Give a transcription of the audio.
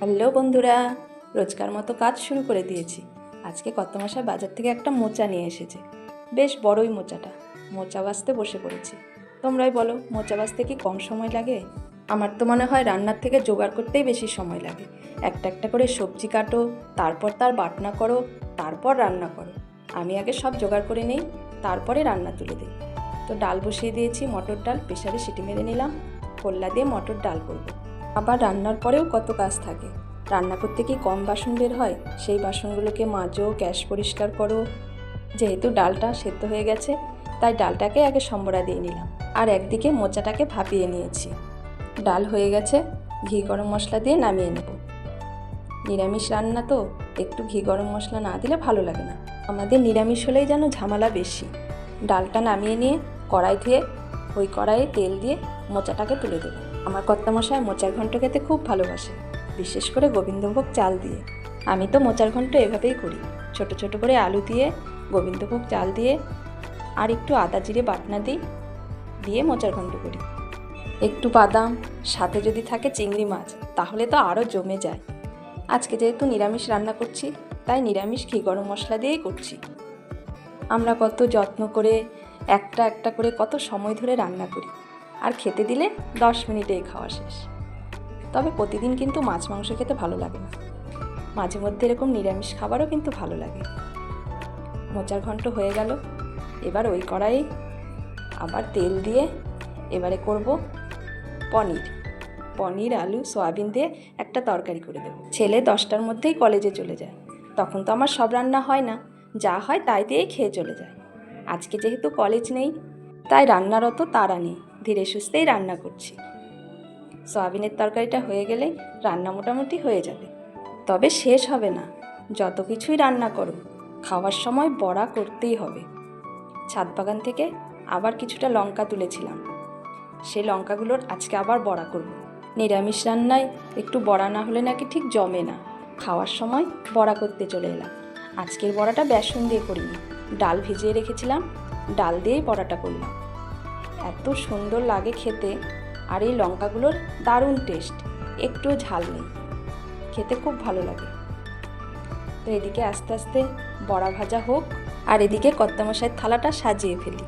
Hello বন্ধুরা, রোজকার মতো কাজ শুরু করে দিয়েছি। আজকে কর্তামশাই বাজার থেকে একটা মোচা নিয়ে এসেছে। বেশ বড়ই মোচাটা। মোচা বাছতে বসে পড়েছি। তোমরাই বলো, মোচা বাছতে কি কম সময় লাগে? আমার তো মনে হয় রান্নার থেকে জোগাড় করতেই বেশি সময় লাগে। একটা একটা করে সবজি কাটো, তারপর তার বাটনা করো, তারপর রান্না করো। আমি আগে সব জোগাড় করে নেই, তারপরে রান্না তুলে দিই। তো ডাল বসিয়ে দিয়েছি, মটর ডাল প্রেসারে সিটি মেরে নিলাম। কল্লা দিয়ে মটর ডাল করব। আবার রান্নার পরেও কত কাজ থাকে। রান্না করতে কি কম বাসন বের হয়? সেই বাসনগুলোকে মাজো, গ্যাস পরিষ্কার করো। যেহেতু ডালটা সেদ্ধ হয়ে গেছে, তাই ডালটাকে আগে সম্বরা দিয়ে নিলাম। আর একদিকে মোচাটাকে ভাপিয়ে নিয়েছি। ডাল হয়ে গেছে, ঘি গরম মশলা দিয়ে নামিয়ে নেব। নিরামিষ রান্না তো, একটু ঘি গরম মশলা না দিলে ভালো লাগে না। আমাদের নিরামিষ হলেই যেন ঝামেলা বেশি। ডালটা নামিয়ে নিয়ে কড়াই ধুয়ে ওই কড়াইয়ে তেল দিয়ে মোচাটাকে তুলে দেবো। আমার কর্তামশাই মোচার ঘন্ট খেতে খুব ভালোবাসে, বিশেষ করে গোবিন্দভোগ চাল দিয়ে। আমি তো মোচার ঘন্ট এভাবেই করি, ছোট ছোট করে আলু দিয়ে, গোবিন্দভোগ চাল দিয়ে আর একটু আদা জিরে বাটনা দিয়ে মোচার ঘন্ট করি। একটু বাদাম, সাথে যদি থাকে চিংড়ি মাছ, তাহলে তো আরও জমে যায়। আজকে যেহেতু নিরামিষ রান্না করছি, তাই নিরামিষ ঘি গরম মশলা দিয়েই করছি। আমরা কত যত্ন করে একটা একটা করে কত সময় ধরে রান্না করি, আর খেতে দিলে 10 মিনিটেই খাওয়া শেষ। তবে প্রতিদিন কিন্তু মাছ মাংস খেতে ভালো লাগে না, মাঝে মধ্যে এরকম নিরামিষ খাবারও কিন্তু ভালো লাগে। মোচার ঘন্ট হয়ে গেল, এবার ওই কড়াই আবার তেল দিয়ে এবারে করব পনির আলু সয়াবিন দিয়ে একটা তরকারি করে দেবো। ছেলে 10টার মধ্যেই কলেজে চলে যায়, তখন তো আমার সব রান্না হয় না, যা হয় তাই দিয়েই খেয়ে চলে যায়। আজকে যেহেতু কলেজ নেই, তাই রান্নার অত তাড়া নেই, ধীরে সুস্থেই রান্না করছি। সয়াবিনের তরকারিটা হয়ে গেলেই রান্না মোটামুটি হয়ে যাবে। তবে শেষ হবে না, যত কিছুই রান্না করো খাওয়ার সময় বড়া করতেই হবে। ছাদ বাগান থেকে আবার কিছুটা লঙ্কা তুলেছিলাম, সেই লঙ্কাগুলোর আজকে আবার বড়া করব। নিরামিষ রান্নায় একটু বড়া না হলে নাকি ঠিক জমে না। খাওয়ার সময় বড়া করতে চলে এলাম। আজকের বড়াটা বেসন দিয়ে করিনি, ডাল ভিজিয়ে রেখেছিলাম, ডাল দিয়েই বড়াটা করলাম। এত সুন্দর লাগে খেতে, আর এই লঙ্কাগুলোর দারুণ টেস্ট, একটুও ঝাল নেই, খেতে খুব ভালো লাগে। তো এদিকে আস্তে আস্তে বড়া ভাজা হোক, আর এদিকে কর্তামশাইয়ের থালাটা সাজিয়ে ফেলি।